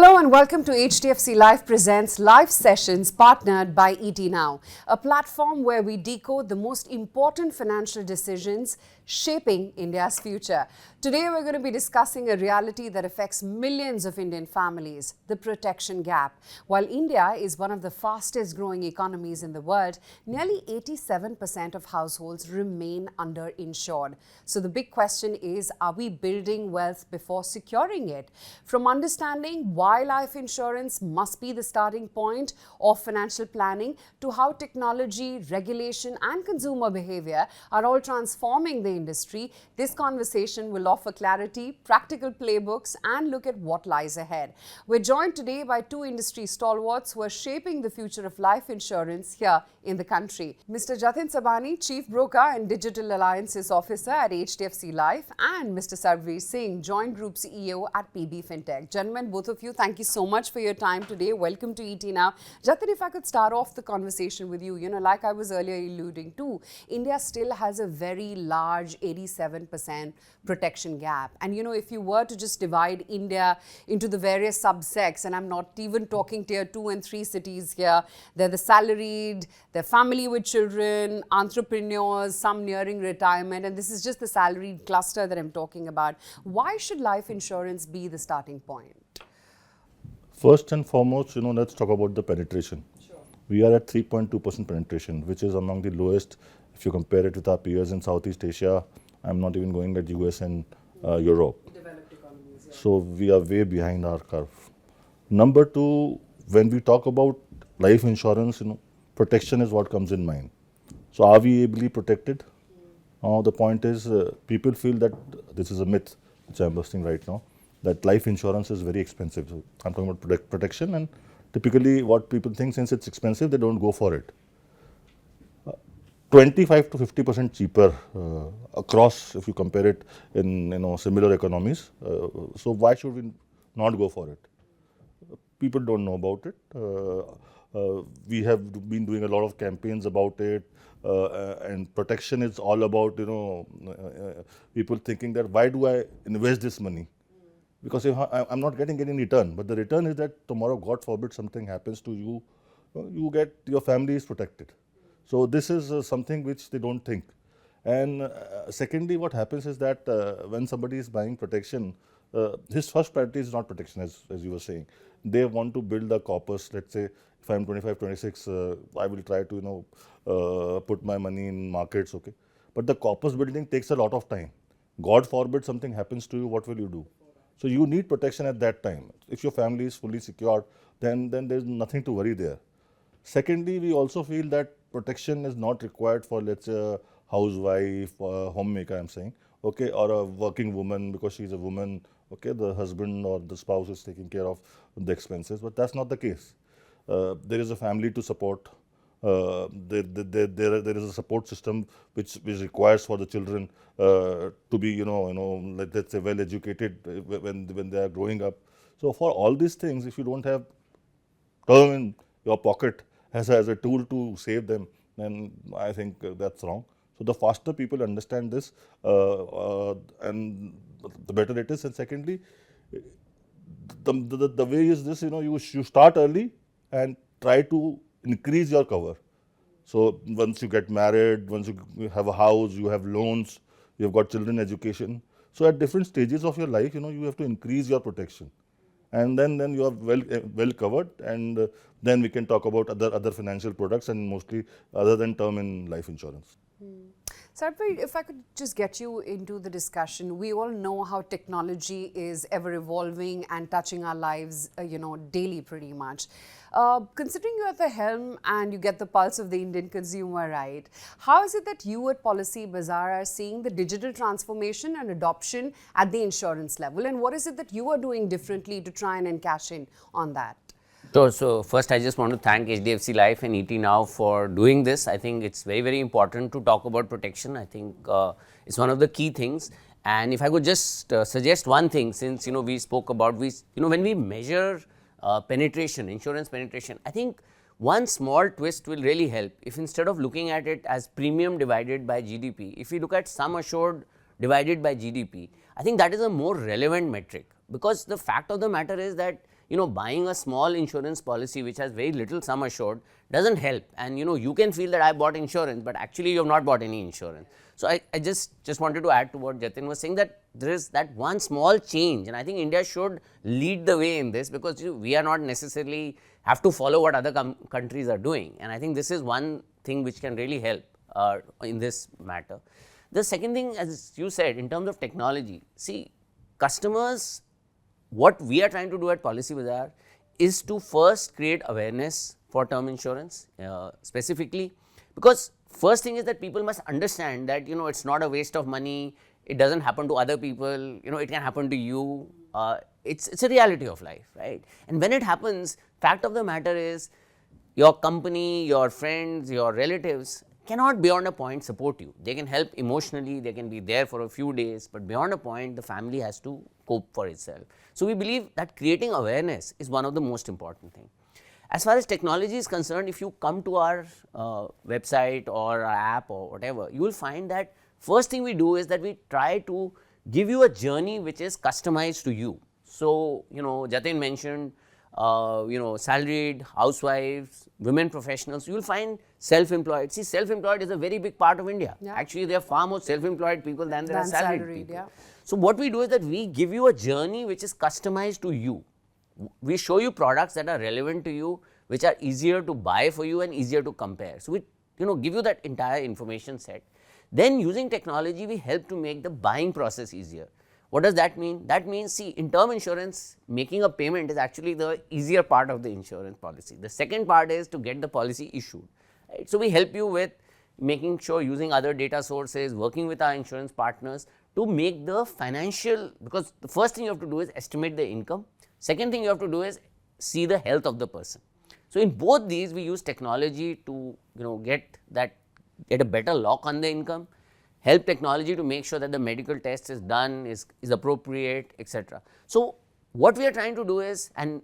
Hello and welcome to HDFC Life presents live sessions partnered by ET Now, a platform where we decode the most important financial decisions shaping India's future. Today we're going to be discussing a reality that affects millions of Indian families, the protection gap. While India is one of the fastest growing economies in the world, nearly 87% of households remain underinsured. So the big question is, are we building wealth before securing it? From understanding why life insurance must be the starting point of financial planning to how technology, regulation and consumer behavior are all transforming the industry, this conversation will offer clarity, practical playbooks and look at what lies ahead. We're joined today by two industry stalwarts who are shaping the future of life insurance here in the country. Mr. Jatin, Sabhani, Chief BroCA and Digital Alliances Officer at HDFC Life, and Mr. Sarbvir, Singh, Joint Group CEO at PB FinTech. Gentlemen, both of you, thank you so much for your time today. Welcome to ET Now. Jatin, if I could start off the conversation with you, like I was earlier alluding to, India still has a very large 87% protection gap. And if you were to just divide India into the various subsects, and I'm not even talking tier 2 and 3 cities here, they're the salaried, they're family with children, entrepreneurs, some nearing retirement, and this is just the salaried cluster that I'm talking about. Why should life insurance be the starting point? First and foremost, let's talk about the penetration. Sure. We are at 3.2% penetration, which is among the lowest if you compare it with our peers in Southeast Asia. I'm not even going at US and Europe. Developed economies, yeah. So we are way behind our curve. Number two, when we talk about life insurance, protection is what comes in mind. So are we ably protected? The point is, people feel that this is a myth, which I'm busting right now, that life insurance is very expensive. So I'm talking about protection, and typically what people think, since it's expensive, they don't go for it. 25 to 50% cheaper across, if you compare it in similar economies. So why should we not go for it? People don't know about it. We have been doing a lot of campaigns about it, and protection is all about people thinking that why do I invest this money? Because if I'm not getting any return, but the return is that tomorrow, God forbid, something happens to you, your family is protected. So this is something which they don't think. And secondly, what happens is that when somebody is buying protection, his first priority is not protection, as you were saying. They want to build a corpus. Let's say if I'm 25, 26, I will try to put my money in markets, okay. But the corpus building takes a lot of time. God forbid something happens to you, what will you do? So you need protection at that time. If your family is fully secured, then there's nothing to worry there. Secondly, we also feel that protection is not required for, let's say, a housewife or a homemaker, I'm saying, okay, or a working woman because she's a woman, okay, the husband or the spouse is taking care of the expenses, but that's not the case. There is a family to support. There is a support system which requires for the children to be, let's say, well educated when they are growing up. So for all these things, if you don't have term in your pocket as a tool to save them, then I think that's wrong. So the faster people understand this, and the better it is. And secondly, the way is this, you start early and try to increase your cover. So once you get married, once you have a house, you have loans, you've got children education. So at different stages of your life, you have to increase your protection. And then you are well covered, and then we can talk about other financial products, and mostly other than term in life insurance. Sarbvir, if I could just get you into the discussion, we all know how technology is ever evolving and touching our lives, daily pretty much. Considering you're at the helm and you get the pulse of the Indian consumer, right? How is it that you at Policy Bazaar are seeing the digital transformation and adoption at the insurance level? And what is it that you are doing differently to try and encash in on that? So first I just want to thank HDFC Life and ET Now for doing this. I think it's very, very important to talk about protection. I think it's one of the key things. And if I could just suggest one thing, since we spoke about, when we measure penetration, insurance penetration, I think one small twist will really help. If instead of looking at it as premium divided by GDP, if we look at sum assured divided by GDP, I think that is a more relevant metric, because the fact of the matter is that buying a small insurance policy which has very little sum assured doesn't help, and you can feel that I bought insurance, but actually you have not bought any insurance. So I just wanted to add to what Jatin was saying, that there is that one small change, and I think India should lead the way in this, because we are not necessarily have to follow what other countries are doing, and I think this is one thing which can really help in this matter. The second thing, as you said, in terms of technology, see, customers, what we are trying to do at Policy Bazaar is to first create awareness for term insurance specifically, because first thing is that people must understand that it's not a waste of money, it doesn't happen to other people, it can happen to you, it's a reality of life, right? And when it happens, fact of the matter is your company, your friends, your relatives cannot beyond a point support you. They can help emotionally, they can be there for a few days, but beyond a point the family has to cope for itself. So we believe that creating awareness is one of the most important things. As far as technology is concerned, if you come to our website or our app or whatever, you will find that first thing we do is that we try to give you a journey which is customized to you. So, Jatin mentioned salaried, housewives, women professionals, you will find self-employed. See, self-employed is a very big part of India. Yeah. Actually, there are far more self-employed people than there are salaried people. Yeah. So, what we do is that we give you a journey which is customized to you. We show you products that are relevant to you, which are easier to buy for you and easier to compare. So, we give you that entire information set. Then using technology, we help to make the buying process easier. What does that mean? That means, see, in term insurance, making a payment is actually the easier part of the insurance policy. The second part is to get the policy issued. Right? So, we help you with making sure, using other data sources, working with our insurance partners to make the financial, because the first thing you have to do is estimate the income. Second thing you have to do is see the health of the person. So, in both these, we use technology to get a better lock on the income, help technology to make sure that the medical test is done, is appropriate, etc. So, what we are trying to do is, and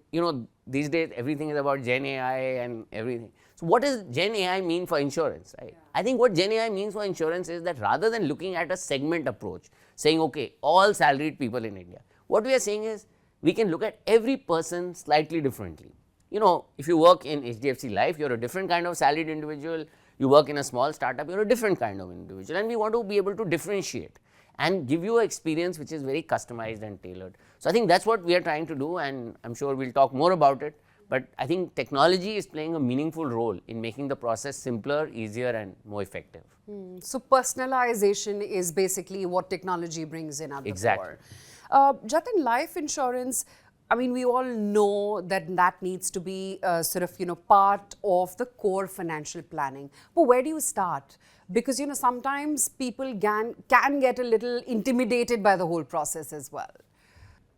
these days everything is about Gen AI and everything. So, what does Gen AI mean for insurance, right? Yeah. I think what Gen AI means for insurance is that rather than looking at a segment approach, saying, okay, all salaried people in India, what we are saying is, we can look at every person slightly differently. If you work in HDFC Life, you're a different kind of salaried individual. You work in a small startup, you're a different kind of individual, and we want to be able to differentiate and give you an experience which is very customized and tailored. So, I think that's what we are trying to do, and I'm sure we'll talk more about it, but I think technology is playing a meaningful role in making the process simpler, easier and more effective. So, personalization is basically what technology brings in at the Exactly. core. Jatin, life insurance, I mean, we all know that needs to be part of the core financial planning. But where do you start? Because, sometimes people can get a little intimidated by the whole process as well.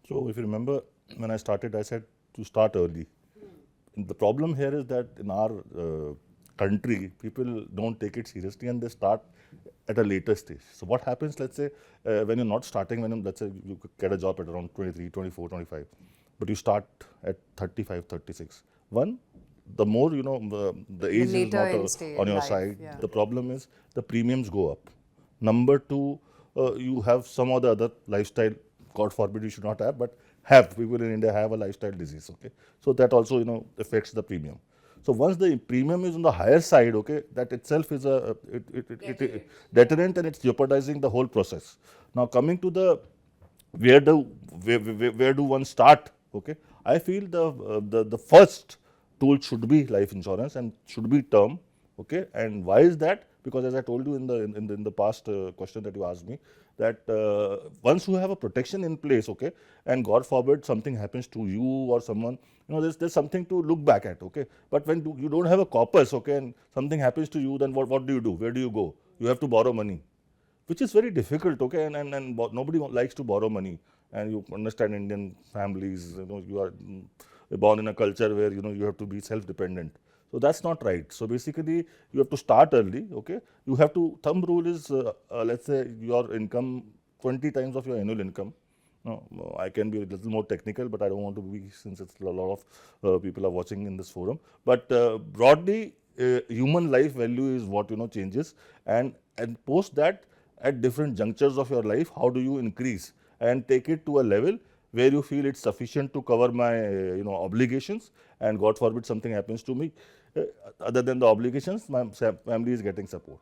So, if you remember, when I started, I said to start early. The problem here is that in our country, people don't take it seriously and they start at a later stage. So, what happens, let's say, when you're not starting, let's say you get a job at around 23, 24, 25. But you start at 35, 36. One, the more the age is not on your side. Yeah. The problem is the premiums go up. Number two, you have some other lifestyle, God forbid you should not have, but people in India have a lifestyle disease. Okay, so that also affects the premium. So once the premium is on the higher side, okay, that itself is a deterrent and it's jeopardizing the whole process. Now coming to the where do one start? Okay, I feel the first tool should be life insurance and should be term. Okay, and why is that? Because as I told you in the past question that you asked me, that once you have a protection in place, okay, and God forbid something happens to you or someone, there's something to look back at. Okay, but when you don't have a corpus, okay, and something happens to you, then what do you do? Where do you go? You have to borrow money, which is very difficult. Okay, and nobody likes to borrow money. And you understand Indian families, you are born in a culture where, you have to be self-dependent. So that's not right. So basically, you have to start early, okay. You have to, thumb rule is, let's say your income, 20 times of your annual income. I can be a little more technical, but I don't want to be, since it's a lot of people are watching in this forum. But broadly, human life value is what, changes. And post that, at different junctures of your life, how do you increase and take it to a level where you feel it's sufficient to cover my obligations, and God forbid something happens to me, other than the obligations, my family is getting support.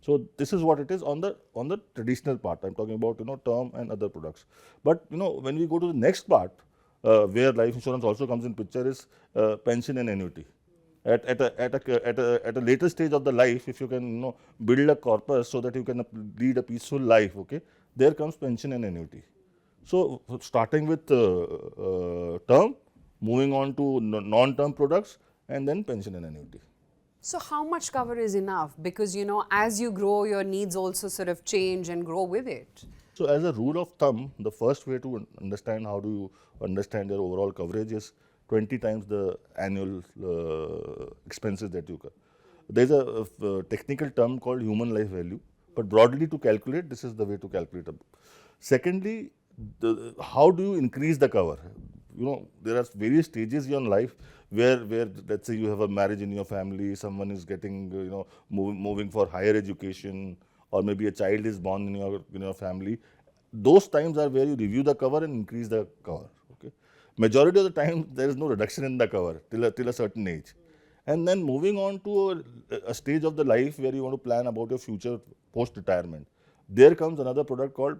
So this is what it is on the traditional part. I'm talking about term and other products. But when we go to the next part, where life insurance also comes in picture, is pension and annuity. At a later stage of the life, if you can build a corpus so that you can lead a peaceful life, okay, there comes pension and annuity. So starting with term, moving on to non-term products, and then pension and annuity. So how much cover is enough? Because, as you grow, your needs also sort of change and grow with it. So as a rule of thumb, the first way to understand how do you understand your overall coverage is 20 times the annual expenses that you cover. There's a technical term called human life value, but broadly to calculate, this is the way to calculate it. Secondly, how do you increase the cover? There are various stages in your life where let's say you have a marriage in your family, someone is getting moving for higher education, or maybe a child is born in your family. Those times are where you review the cover and increase the cover. Okay, majority of the time there is no reduction in the cover till a certain age, and then moving on to a stage of the life where you want to plan about your future post retirement. There comes another product called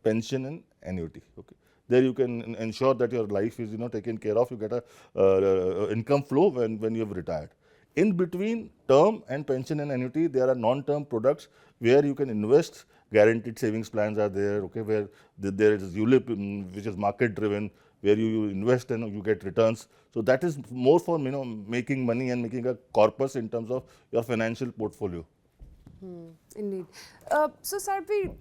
pension and annuity. Okay, there you can ensure that your life is taken care of. You get a income flow when you have retired. In between term and pension and annuity, there are non-term products where you can invest. Guaranteed savings plans are there. Okay, where there is ULIP, which is market driven, where you invest and you get returns. So that is more for making money and making a corpus in terms of your financial portfolio. Indeed. So Sarbvir,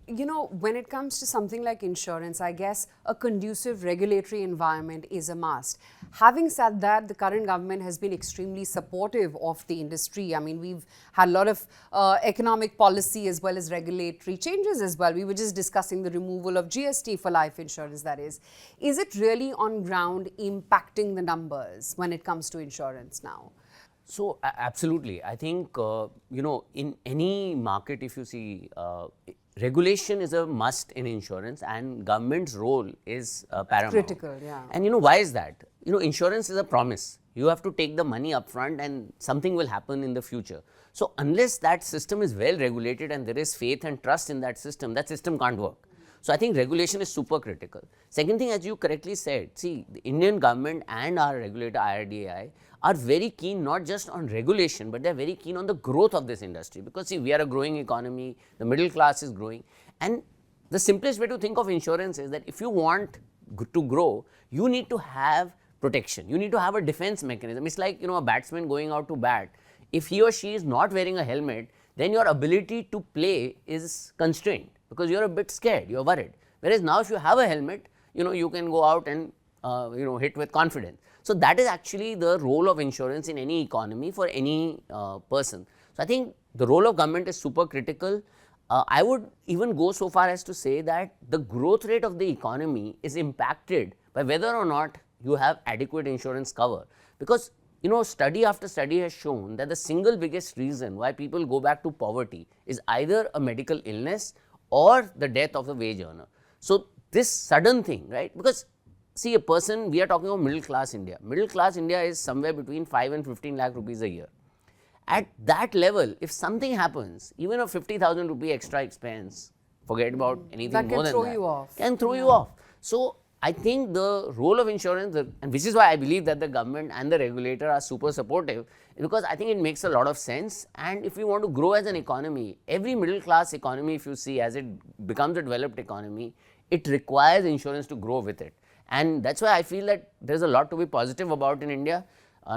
when it comes to something like insurance, I guess a conducive regulatory environment is a must. Having said that, the current government has been extremely supportive of the industry. I mean, we've had a lot of economic policy as well as regulatory changes as well. We were just discussing the removal of GST for life insurance, that is. Is it really on ground impacting the numbers when it comes to insurance now? So absolutely, I think in any market, if you see, regulation is a must in insurance, and government's role is paramount. Critical, yeah. And why is that? Insurance is a promise. You have to take the money upfront, and something will happen in the future. So unless that system is well regulated and there is faith and trust in that system can't work. So I think regulation is super critical. Second thing, as you correctly said, see, the Indian government and our regulator IRDAI are very keen not just on regulation, but they are very keen on the growth of this industry, because see, we are a growing economy, the middle class is growing, and the simplest way to think of insurance is that if you want to grow, you need to have protection, you need to have a defense mechanism. It's like a batsman going out to bat. If he or she is not wearing a helmet, then your ability to play is constrained, because you're a bit scared, you're worried. Whereas now if you have a helmet, you can go out and hit with confidence. So that is actually the role of insurance in any economy for any person. So I think the role of government is super critical. I would even go so far as to say that the growth rate of the economy is impacted by whether or not you have adequate insurance cover. Because study after study has shown that the single biggest reason why people go back to poverty is either a medical illness or the death of the wage earner. So this sudden thing, right? Because see, a person, we are talking about middle class India. Middle class India is somewhere between 5 and 15 lakh rupees a year. At that level, if something happens, even a 50,000 rupee extra expense, forget about anything more than that. That can throw you off. Can throw you off. So I think the role of insurance, and which is why I believe that the government and the regulator are super supportive, because I think it makes a lot of sense. And if we want to grow as an economy, every middle class economy, if you see, as it becomes a developed economy, it requires insurance to grow with it. And that's why I feel that there's a lot to be positive about in India.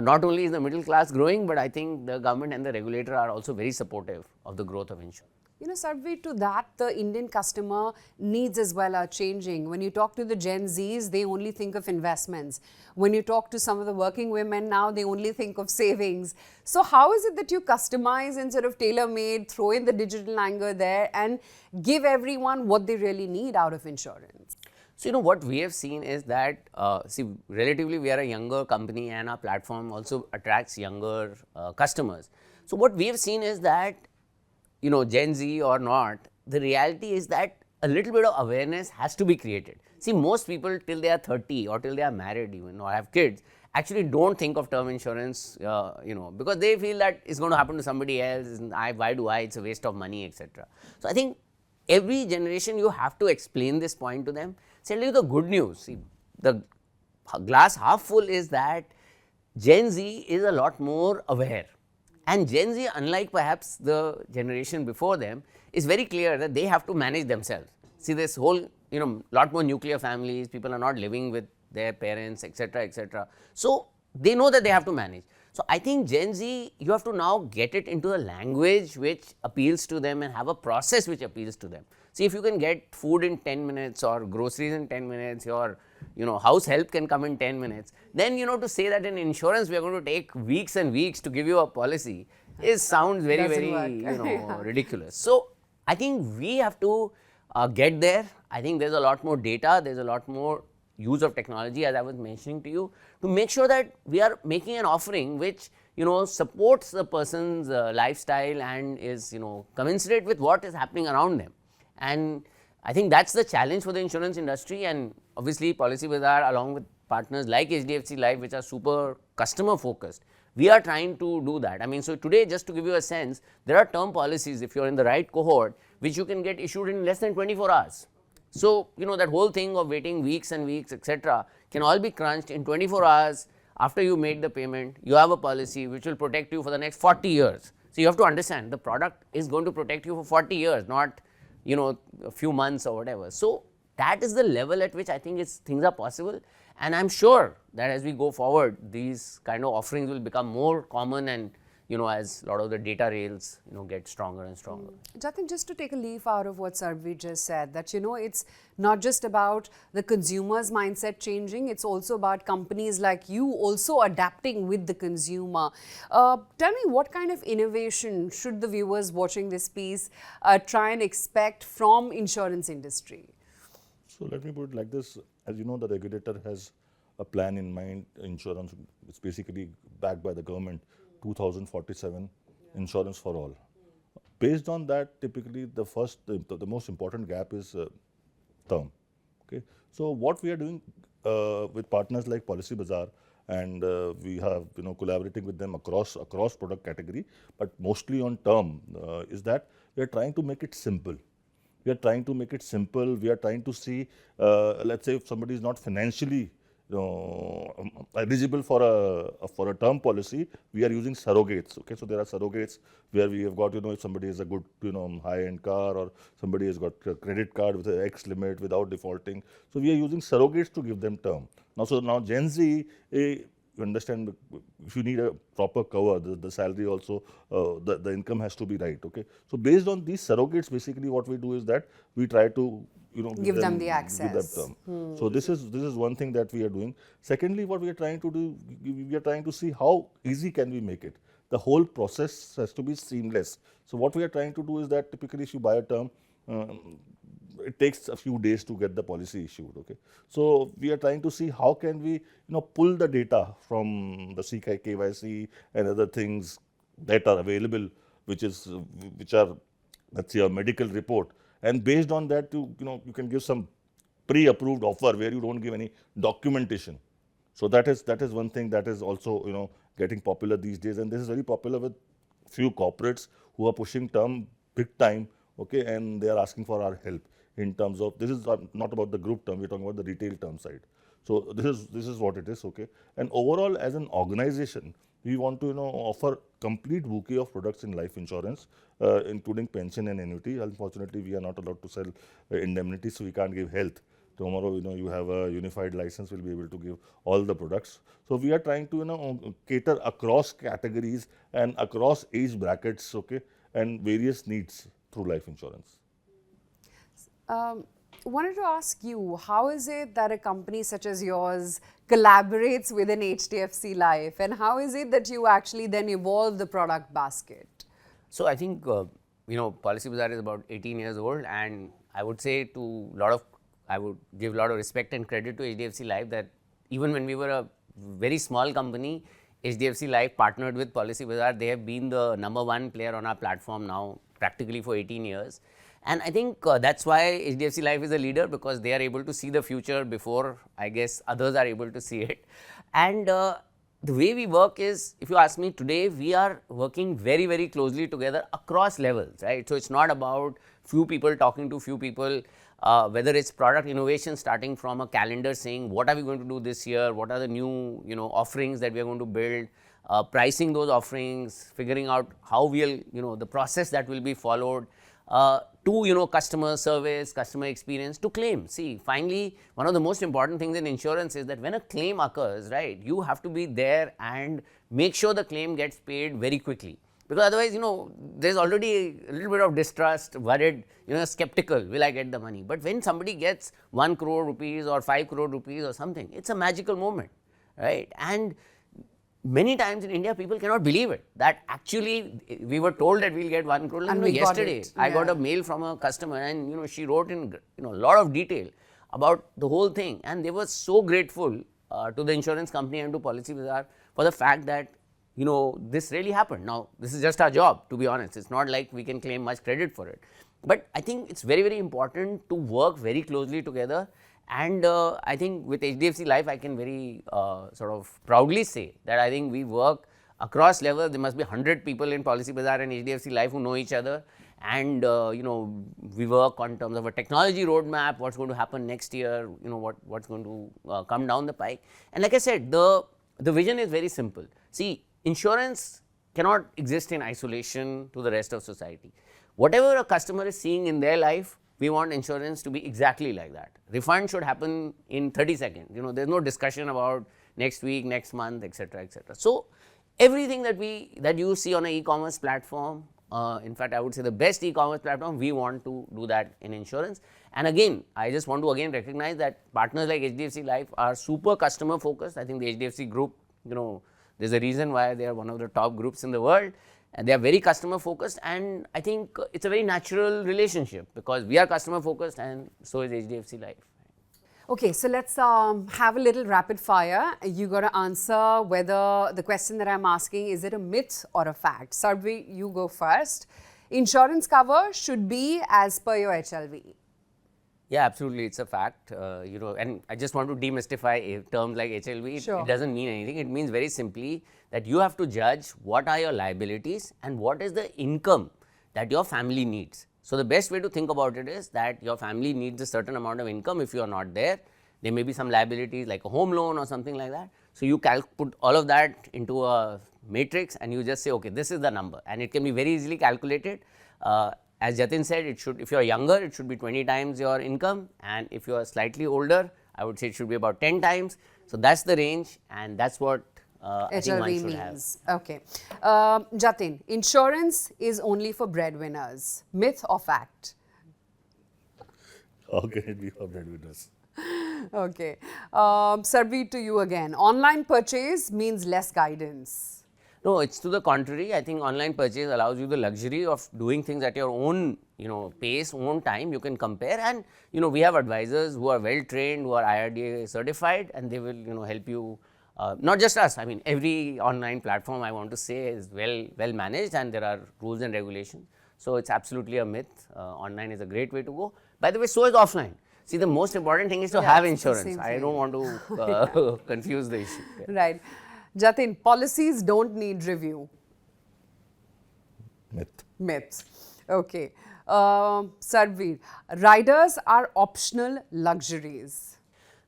Not only is the middle class growing, but I think the government and the regulator are also very supportive of the growth of insurance. Sarbvir, to that, the Indian customer needs as well are changing. When you talk to the Gen Zs, they only think of investments. When you talk to some of the working women now, they only think of savings. So how is it that you customize and sort of tailor-made, throw in the digital angle there and give everyone what they really need out of insurance? So, what we have seen is that, relatively we are a younger company and our platform also attracts younger customers. So, what we have seen is that, Gen Z or not, the reality is that a little bit of awareness has to be created. See, most people till they are 30 or till they are married even or have kids actually don't think of term insurance, because they feel that it's going to happen to somebody else, and why do I, it's a waste of money, etc. So, I think every generation you have to explain this point to them. Tell you the good news, see, the glass half full is that Gen Z is a lot more aware, and Gen Z, unlike perhaps the generation before them, is very clear that they have to manage themselves. See, this whole, lot more nuclear families, people are not living with their parents, etc., etc. So, they know that they have to manage. So, I think Gen Z, you have to now get it into a language which appeals to them and have a process which appeals to them. See, if you can get food in 10 minutes or groceries in 10 minutes, your house help can come in 10 minutes, then to say that in insurance we are going to take weeks and weeks to give you a policy sounds very, ridiculous. So, I think we have to get there. I think there is a lot more data, there is a lot more use of technology, as I was mentioning to you, to make sure that we are making an offering which supports the person's lifestyle and is commensurate with what is happening around them. And I think that's the challenge for the insurance industry, and obviously Policybazaar along with partners like HDFC Life, which are super customer focused, we are trying to do that. I mean, so today, just to give you a sense, there are term policies, if you are in the right cohort, which you can get issued in less than 24 hours. So, that whole thing of waiting weeks and weeks, etc., can all be crunched in 24 hours. After you make the payment, you have a policy which will protect you for the next 40 years. So, you have to understand the product is going to protect you for 40 years, not a few months or whatever. So, that is the level at which I think things are possible, and I am sure that as we go forward, these kind of offerings will become more common, and as a lot of the data rails get stronger and stronger. Jatin, just to take a leaf out of what Sarbvir just said, that it's not just about the consumer's mindset changing, it's also about companies like you also adapting with the consumer. Tell me, what kind of innovation should the viewers watching this piece try and expect from insurance industry? So, let me put it like this. As you know, the regulator has a plan in mind. Insurance, it's basically backed by the government, 2047 insurance for all. Based on that, typically the most important gap is term. Okay, so what we are doing with partners like Policybazaar, and we have collaborating with them across product category, but mostly on term, is that we are trying to make it simple. We are trying to make it simple. We are trying to see, let's say, if somebody is not financially eligible for a term policy, we are using surrogates. Okay, so there are surrogates where we have got if somebody has a good high-end car, or somebody has got a credit card with an X limit without defaulting. So we are using surrogates to give them term. Now Gen Z, you understand, if you need a proper cover, the salary also, the income has to be right. Okay, so based on these surrogates, basically what we do is that we try to give them the access. Give them term. So this is one thing that we are doing. Secondly, what we are trying to do, we are trying to see how easy can we make it. The whole process has to be seamless. So what we are trying to do is that typically if you buy a term, it takes a few days to get the policy issued. Okay, so we are trying to see how can we pull the data from the KYC and other things that are available, which are, let's say, a medical report, and based on that you can give some pre-approved offer where you don't give any documentation. So that is one thing that is also getting popular these days, and this is very popular with few corporates who are pushing term big time. Okay, and they are asking for our help in terms of, this is not about the group term, we are talking about the retail term side. So this is what it is. Okay, and overall as an organization, we want to offer complete bouquet of products in life insurance, including pension and annuity. Unfortunately, we are not allowed to sell indemnity, so we can't give health. Tomorrow, you have a unified license, we'll be able to give all the products. So we are trying to cater across categories and across age brackets, okay, and various needs through life insurance. Wanted to ask you, how is it that a company such as yours collaborates with an HDFC Life, and how is it that you actually then evolve the product basket? So I think Policybazaar is about 18 years old, and I would say I would give a lot of respect and credit to HDFC Life that even when we were a very small company, HDFC Life partnered with Policybazaar. They have been the #1 player on our platform now practically for 18 years. And I think that's why HDFC Life is a leader, because they are able to see the future before, I guess, others are able to see it. And the way we work is, if you ask me today, we are working very, very closely together across levels, right? So, it's not about few people talking to few people, whether it's product innovation starting from a calendar saying what are we going to do this year, what are the new offerings that we are going to build, pricing those offerings, figuring out how we'll the process that will be followed, to customer service, customer experience, to claim. See, finally, one of the most important things in insurance is that when a claim occurs, right, you have to be there and make sure the claim gets paid very quickly, because otherwise, there's already a little bit of distrust, worried, skeptical, will I get the money? But when somebody gets 1 crore rupees or 5 crore rupees or something, it's a magical moment, right? And many times in India, people cannot believe it, that actually we were told that we'll get 1 crore. And we yesterday, got it. I got a mail from a customer, and she wrote in a lot of detail about the whole thing, and they were so grateful to the insurance company and to Policybazaar for the fact that this really happened. Now, this is just our job, to be honest. It's not like we can claim much credit for it. But I think it's very, very important to work very closely together. And I think with HDFC Life, I can very sort of proudly say that I think we work across levels. There must be 100 people in Policybazaar and HDFC Life who know each other. And we work on terms of a technology roadmap, what's going to happen next year, what's going to come down the pike. And like I said, the vision is very simple. See, insurance cannot exist in isolation to the rest of society. Whatever a customer is seeing in their life, we want insurance to be exactly like that. Refund should happen in 30 seconds. There's no discussion about next week, next month, etc., etc. So, everything that you see on an e-commerce platform, in fact, I would say the best e-commerce platform, we want to do that in insurance. And again, I just want to again recognize that partners like HDFC Life are super customer focused. I think the HDFC group, there's a reason why they are one of the top groups in the world, and they are very customer focused, and I think it's a very natural relationship because we are customer focused and so is HDFC Life. Okay, so let's have a little rapid fire. You got to answer whether the question that I'm asking, is it a myth or a fact? Sarbvir, you go first. Insurance cover should be as per your HLV. Yeah, absolutely, it's a fact. And I just want to demystify terms like HLV. Sure. It doesn't mean anything. It means very simply that you have to judge what are your liabilities and what is the income that your family needs. So, the best way to think about it is that your family needs a certain amount of income. If you are not there, there may be some liabilities like a home loan or something like that. So, you put all of that into a matrix and you just say, okay, this is the number, and it can be very easily calculated. As Jatin said, it should, if you are younger, it should be 20 times your income, and if you are slightly older, I would say it should be about 10 times. So, that's the range, and that's what I think one should means. Okay. Jatin, insurance is only for breadwinners. Myth or fact? How can it be for breadwinners? Okay. Sarbvir, to you again. Online purchase means less guidance. No, it's to the contrary. I think online purchase allows you the luxury of doing things at your own, pace, own time. You can compare, and we have advisors who are well trained, who are IRDA certified, and they will, help you. Not just us. I mean, every online platform I want to say is well managed, and there are rules and regulations. So it's absolutely a myth. Online is a great way to go. By the way, so is offline. See, the most important thing is to have insurance. I don't want to confuse the issue. Yeah. Right. Jatin, policies don't need review. Myth. Myth. Okay. Sarbvir, riders are optional luxuries.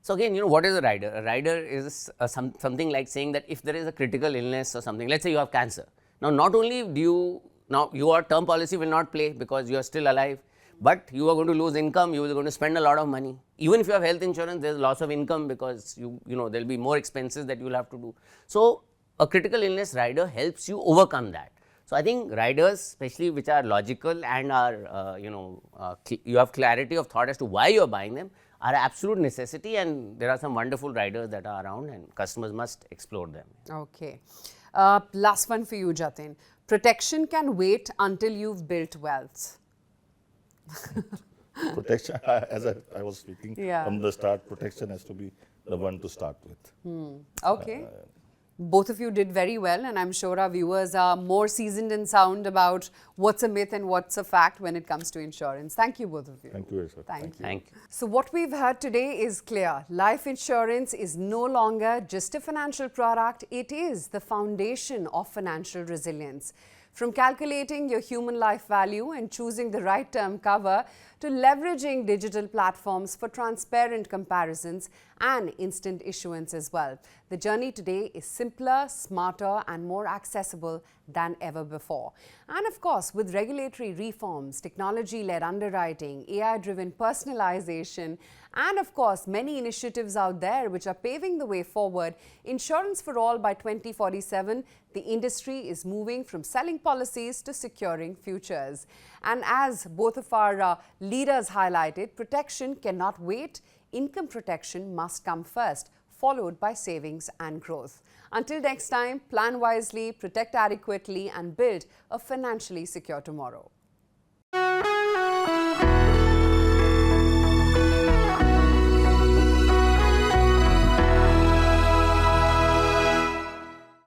So again, what is a rider? A rider is something like saying that if there is a critical illness or something, let's say you have cancer. Now, not only do your term policy will not play because you are still alive, but you are going to lose income, you are going to spend a lot of money. Even if you have health insurance, there is loss of income because there will be more expenses that you will have to do. So, a critical illness rider helps you overcome that. So, I think riders, especially which are logical and are, you have clarity of thought as to why you are buying them, are absolute necessity, and there are some wonderful riders that are around and customers must explore them. Okay. Last one for you, Jatin. Protection can wait until you've built wealth. Protection, as I was speaking from the start, protection has to be the one to start with. Okay. Both of you did very well, and I'm sure our viewers are more seasoned and sound about what's a myth and what's a fact when it comes to insurance. Thank you, both of you. Thank you, sir. Thank you. Thank you. So what we've heard today is clear. Life insurance is no longer just a financial product. It is the foundation of financial resilience. From calculating your human life value and choosing the right term cover to leveraging digital platforms for transparent comparisons and instant issuance as well. The journey today is simpler, smarter and more accessible than ever before. And of course, with regulatory reforms, technology-led underwriting, AI-driven personalization, and of course, many initiatives out there which are paving the way forward, Insurance for All by 2047, the industry is moving from selling policies to securing futures. And as both of our leaders highlighted, protection cannot wait. Income protection must come first, followed by savings and growth. Until next time, plan wisely, protect adequately, and build a financially secure tomorrow.